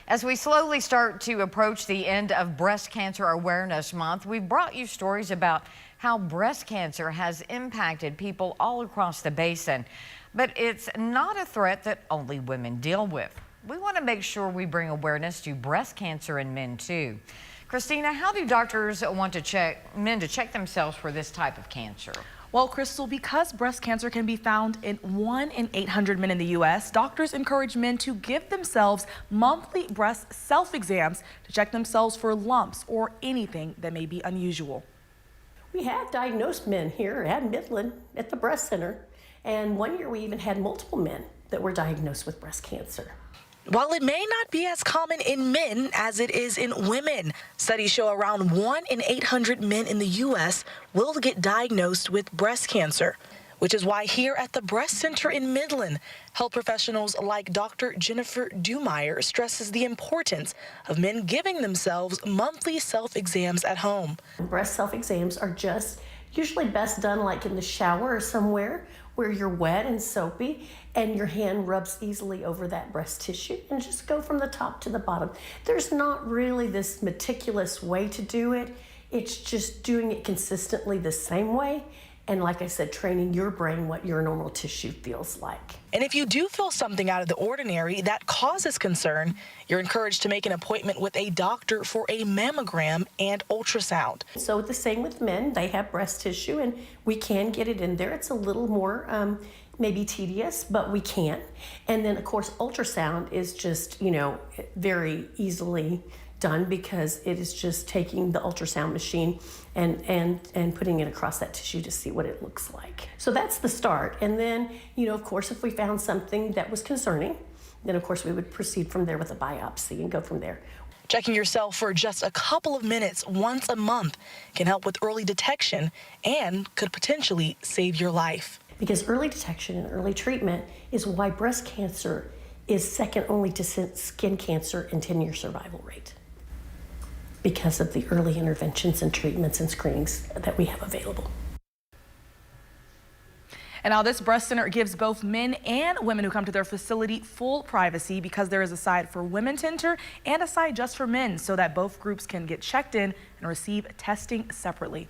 As we slowly start to approach the end of Breast Cancer Awareness Month, we've brought you stories about how breast cancer has impacted people all across the basin. But it's not a threat that only women deal with. We want to make sure we bring awareness to breast cancer in men too. Christina, how do doctors want to men to check themselves for this type of cancer? Well, Crystal, because breast cancer can be found in 1 in 800 men in the U.S., doctors encourage men to give themselves monthly breast self-exams to check themselves for lumps or anything that may be unusual. We have diagnosed men here at Midland at the breast center, and one year we even had multiple men that were diagnosed with breast cancer. While it may not be as common in men as it is in women, studies show around 1 in 800 men in the U.S. will get diagnosed with breast cancer, which is why here at the breast center in Midland, health professionals like Dr. Jennifer Dumeier stresses the importance of men giving themselves monthly self-exams at home. Breast self-exams are just usually best done like in the shower or somewhere where you're wet and soapy and your hand rubs easily over that breast tissue, and just go from the top to the bottom. There's not really this meticulous way to do it. It's just doing it consistently the same way. And like I said, training your brain what your normal tissue feels like. And if you do feel something out of the ordinary that causes concern, you're encouraged to make an appointment with a doctor for a mammogram and ultrasound. So the same with men, they have breast tissue and we can get it in there. It's a little more maybe tedious, but we can. And then of course, ultrasound is just, very easily done because it is just taking the ultrasound machine and putting it across that tissue to see what it looks like. So that's the start. And then, of course, if we found something that was concerning, then of course we would proceed from there with a biopsy and go from there. Checking yourself for just a couple of minutes once a month can help with early detection and could potentially save your life. Because early detection and early treatment is why breast cancer is second only to skin cancer in 10-year survival rate, because of the early interventions and treatments and screenings that we have available. And now this breast center gives both men and women who come to their facility full privacy, because there is a side for women to enter and a side just for men, so that both groups can get checked in and receive testing separately.